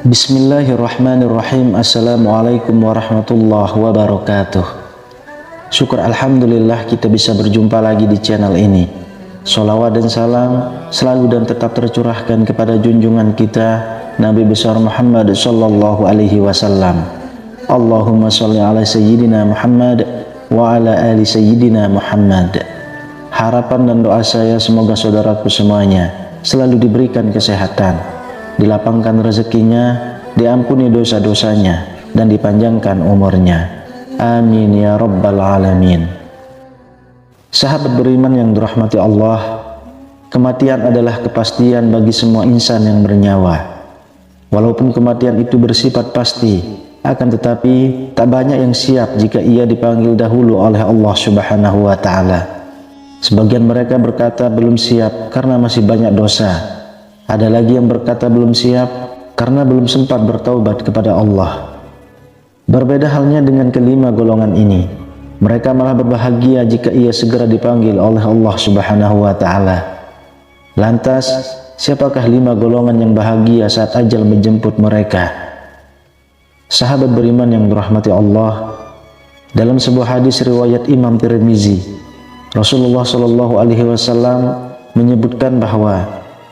Bismillahirrahmanirrahim. Assalamualaikum warahmatullahi wabarakatuh. Syukur alhamdulillah kita bisa berjumpa lagi di channel ini. Sholawat dan salam selalu dan tetap tercurahkan kepada junjungan kita Nabi besar Muhammad sallallahu alaihi wasallam. Allahumma sholli ala sayyidina Muhammad wa ala ali sayyidina Muhammad. Harapan dan doa saya semoga saudaraku semuanya selalu diberikan kesehatan, dilapangkan rezekinya, diampuni dosa-dosanya, dan dipanjangkan umurnya. Amin ya rabbal alamin. Sahabat beriman yang dirahmati Allah, kematian adalah kepastian bagi semua insan yang bernyawa. Walaupun kematian itu bersifat pasti, akan tetapi tak banyak yang siap jika ia dipanggil dahulu oleh Allah Subhanahu wa ta'ala. Sebagian mereka berkata belum siap karena masih banyak dosa. Ada lagi yang berkata belum siap karena belum sempat bertaubat kepada Allah. Berbeda halnya dengan kelima golongan ini. Mereka malah berbahagia jika ia segera dipanggil oleh Allah Subhanahu wa ta'ala. Lantas, siapakah lima golongan yang bahagia saat ajal menjemput mereka? Sahabat beriman yang dirahmati Allah, dalam sebuah hadis riwayat Imam Tirmizi, Rasulullah Shallallahu alaihi wasallam menyebutkan bahwa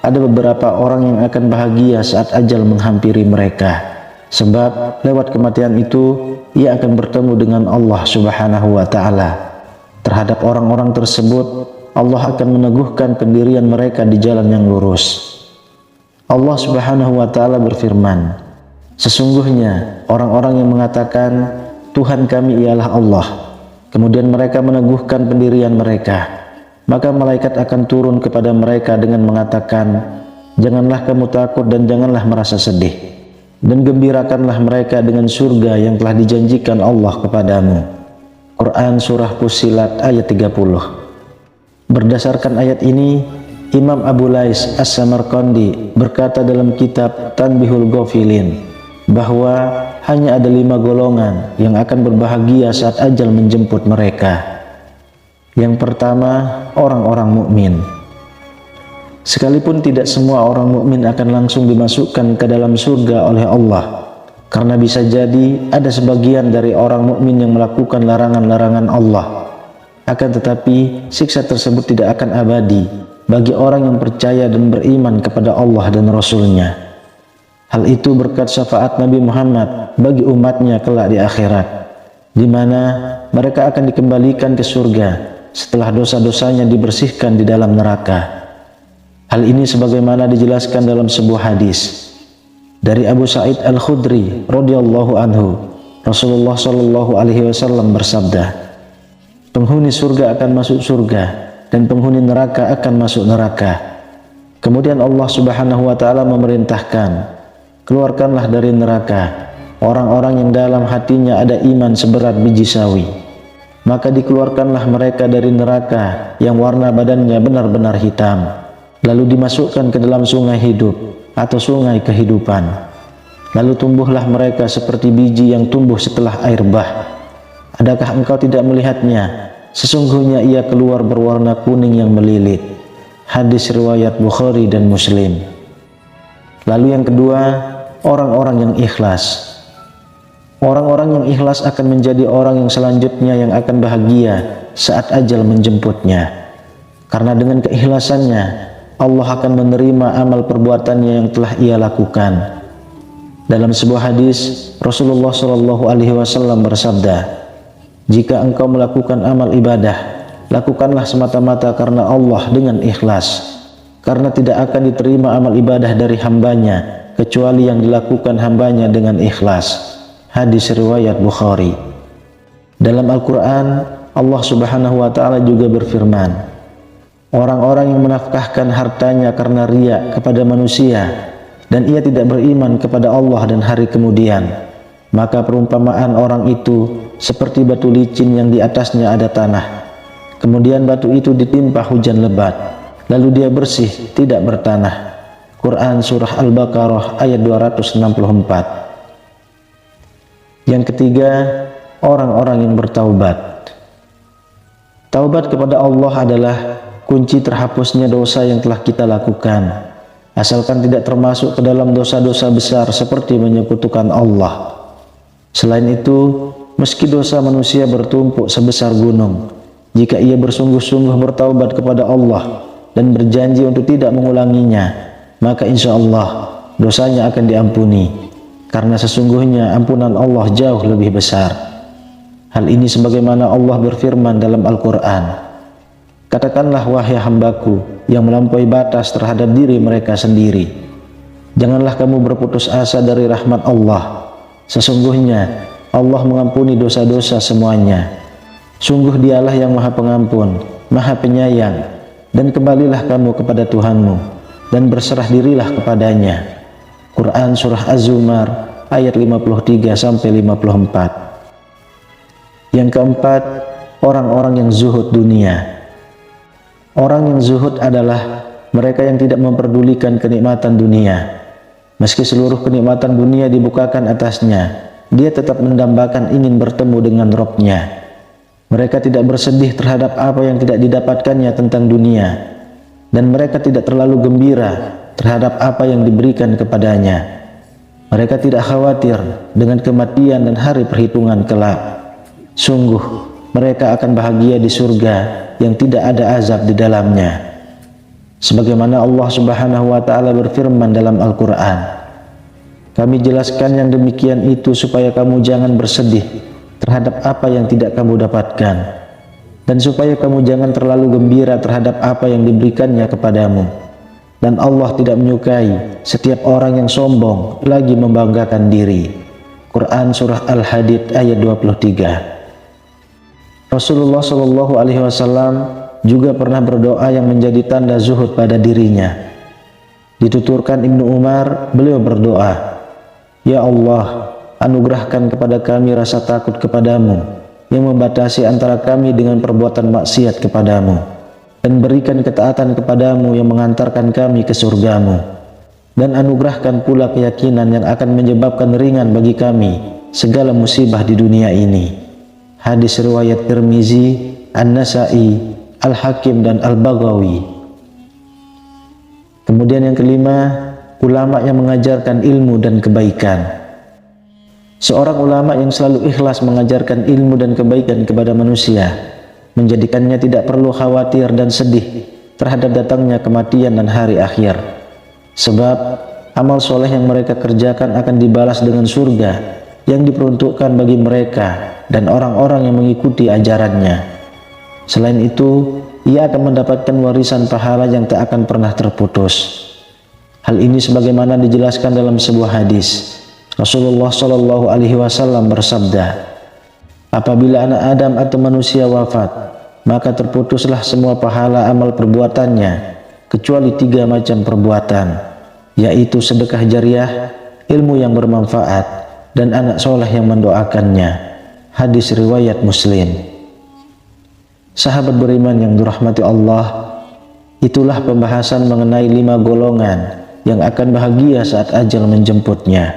ada beberapa orang yang akan bahagia saat ajal menghampiri mereka, sebab lewat kematian itu ia akan bertemu dengan Allah Subhanahu wa ta'ala. Terhadap orang-orang tersebut Allah akan meneguhkan pendirian mereka di jalan yang lurus. Allah Subhanahu wa ta'ala berfirman, sesungguhnya orang-orang yang mengatakan Tuhan kami ialah Allah, kemudian mereka meneguhkan pendirian mereka, maka malaikat akan turun kepada mereka dengan mengatakan, janganlah kamu takut dan janganlah merasa sedih, dan gembirakanlah mereka dengan surga yang telah dijanjikan Allah kepadamu. Quran Surah Fussilat ayat 30. Berdasarkan ayat ini, Imam Abu Lais As-Samarqandi berkata dalam kitab Tanbihul Ghafilin bahwa hanya ada 5 golongan yang akan berbahagia saat ajal menjemput mereka. Yang pertama, orang-orang mukmin. Sekalipun tidak semua orang mukmin akan langsung dimasukkan ke dalam surga oleh Allah, karena bisa jadi ada sebagian dari orang mukmin yang melakukan larangan-larangan Allah. Akan tetapi siksa tersebut tidak akan abadi bagi orang yang percaya dan beriman kepada Allah dan Rasul-Nya. Hal itu berkat syafaat Nabi Muhammad bagi umatnya kelak di akhirat, di mana mereka akan dikembalikan ke surga setelah dosa-dosanya dibersihkan di dalam neraka. Hal ini sebagaimana dijelaskan dalam sebuah hadis dari Abu Sa'id Al-Khudri radhiyallahu anhu. Rasulullah shallallahu alaihi wasallam bersabda, penghuni surga akan masuk surga dan penghuni neraka akan masuk neraka. Kemudian Allah Subhanahu wa ta'ala memerintahkan, keluarkanlah dari neraka orang-orang yang dalam hatinya ada iman seberat biji sawi. Maka dikeluarkanlah mereka dari neraka yang warna badannya benar-benar hitam, lalu dimasukkan ke dalam sungai hidup atau sungai kehidupan. Lalu tumbuhlah mereka seperti biji yang tumbuh setelah air bah. Adakah engkau tidak melihatnya? Sesungguhnya ia keluar berwarna kuning yang melilit. Hadis riwayat Bukhari dan Muslim. Lalu yang kedua, orang-orang yang ikhlas. Orang-orang yang ikhlas akan menjadi orang yang selanjutnya yang akan bahagia saat ajal menjemputnya. Karena dengan keikhlasannya, Allah akan menerima amal perbuatannya yang telah ia lakukan. Dalam sebuah hadis, Rasulullah Shallallahu alaihi wasallam bersabda, jika engkau melakukan amal ibadah, lakukanlah semata-mata karena Allah dengan ikhlas. Karena tidak akan diterima amal ibadah dari hambanya, kecuali yang dilakukan hambanya dengan ikhlas. Hadis riwayat Bukhari. Dalam Al-Quran, Allah Subhanahu wa ta'ala juga berfirman, orang-orang yang menafkahkan hartanya karena riya kepada manusia dan ia tidak beriman kepada Allah dan hari kemudian, maka perumpamaan orang itu seperti batu licin yang di atasnya ada tanah, Kemudian batu itu ditimpa hujan lebat, lalu dia bersih, tidak bertanah. Quran Surah Al-Baqarah ayat 264. Yang ketiga, orang-orang yang bertaubat. Taubat kepada Allah adalah kunci terhapusnya dosa yang telah kita lakukan, asalkan tidak termasuk ke dalam dosa-dosa besar seperti menyekutukan Allah. Selain itu, meski dosa manusia bertumpuk sebesar gunung, jika ia bersungguh-sungguh bertaubat kepada Allah dan berjanji untuk tidak mengulanginya, maka insya Allah dosanya akan diampuni, karena sesungguhnya ampunan Allah jauh lebih besar. Hal ini sebagaimana Allah berfirman dalam Al-Quran, "Katakanlah wahai hambaku yang melampaui batas terhadap diri mereka sendiri, janganlah kamu berputus asa dari rahmat Allah. Sesungguhnya Allah mengampuni dosa-dosa semuanya. Sungguh dialah yang maha pengampun, maha penyayang, dan kembalilah kamu kepada Tuhanmu, dan berserah dirilah kepadanya." Quran Surah Az-Zumar ayat 53-54. Yang keempat, orang-orang yang zuhud dunia. Orang yang zuhud adalah mereka yang tidak memperdulikan kenikmatan dunia. Meski seluruh kenikmatan dunia dibukakan atasnya, dia tetap mendambakan ingin bertemu dengan Rabb-Nya. Mereka tidak bersedih terhadap apa yang tidak didapatkannya tentang dunia, dan mereka tidak terlalu gembira terhadap apa yang diberikan kepadanya. Mereka tidak khawatir dengan kematian dan hari perhitungan kelak. Sungguh, mereka akan bahagia di surga yang tidak ada azab di dalamnya. Sebagaimana Allah Subhanahu wa Ta'ala berfirman dalam Al-Quran, "Kami jelaskan yang demikian itu supaya kamu jangan bersedih terhadap apa yang tidak kamu dapatkan, dan supaya kamu jangan terlalu gembira terhadap apa yang diberikannya kepadamu. Dan Allah tidak menyukai setiap orang yang sombong lagi membanggakan diri." Quran Surah Al-Hadid ayat 23. Rasulullah Shallallahu Alaihi Wasallam juga pernah berdoa yang menjadi tanda zuhud pada dirinya. Dituturkan Ibnu Umar, beliau berdoa, "Ya Allah, anugerahkan kepada kami rasa takut kepadamu yang membatasi antara kami dengan perbuatan maksiat kepadamu, dan berikan ketaatan kepadamu yang mengantarkan kami ke surgamu, dan anugerahkan pula keyakinan yang akan menyebabkan ringan bagi kami segala musibah di dunia ini." Hadis riwayat Tirmizi, An-Nasai, Al-Hakim, dan Al-Baghawi. Kemudian yang kelima, ulama yang mengajarkan ilmu dan kebaikan. Seorang ulama yang selalu ikhlas mengajarkan ilmu dan kebaikan kepada manusia, menjadikannya tidak perlu khawatir dan sedih terhadap datangnya kematian dan hari akhir. Sebab amal soleh yang mereka kerjakan akan dibalas dengan surga yang diperuntukkan bagi mereka dan orang-orang yang mengikuti ajarannya. Selain itu, ia akan mendapatkan warisan pahala yang tak akan pernah terputus. Hal ini sebagaimana dijelaskan dalam sebuah hadis. Rasulullah Shallallahu Alaihi Wasallam bersabda, "Apabila anak Adam atau manusia wafat, maka terputuslah semua pahala amal perbuatannya, kecuali 3 macam perbuatan, yaitu sedekah jariah, ilmu yang bermanfaat, dan anak soleh yang mendoakannya." Hadis riwayat Muslim. Sahabat beriman yang dirahmati Allah, itulah pembahasan mengenai 5 golongan yang akan bahagia saat ajal menjemputnya.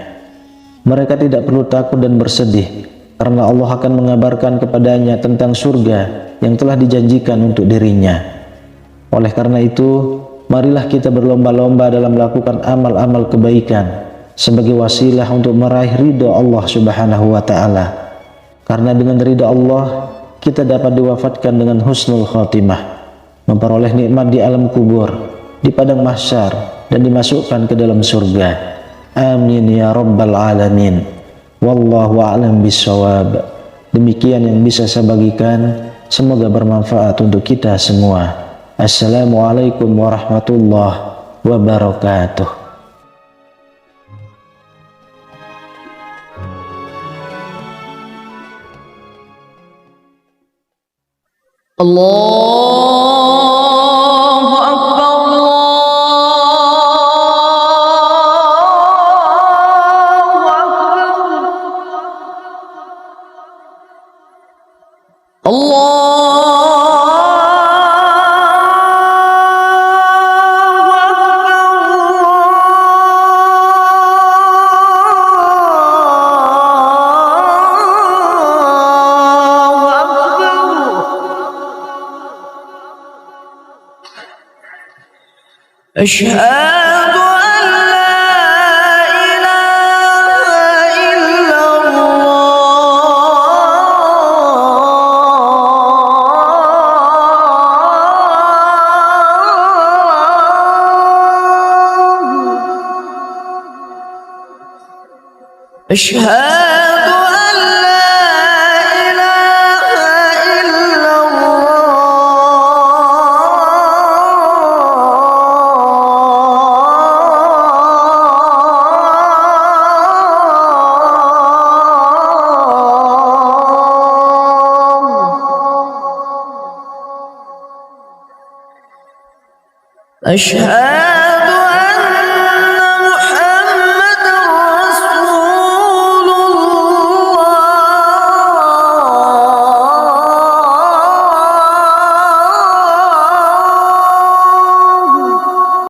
Mereka tidak perlu takut dan bersedih, karena Allah akan mengabarkan kepadanya tentang surga yang telah dijanjikan untuk dirinya. Oleh karena itu, marilah kita berlomba-lomba dalam melakukan amal-amal kebaikan sebagai wasilah untuk meraih ridho Allah Subhanahu wa Ta'ala. Karena dengan ridha Allah, kita dapat diwafatkan dengan husnul khatimah, memperoleh nikmat di alam kubur, di padang mahsyar, dan dimasukkan ke dalam surga. Amin ya rabbal alamin. Wallahu a'lam bishawab. Demikian yang bisa saya bagikan, semoga bermanfaat untuk kita semua. Assalamualaikum warahmatullahi wabarakatuh. Allahu Akbar, Allahu Akbar, Allah أشهد أن لا إله إلا الله. أشهد أن لا إله إلا الله. أشهد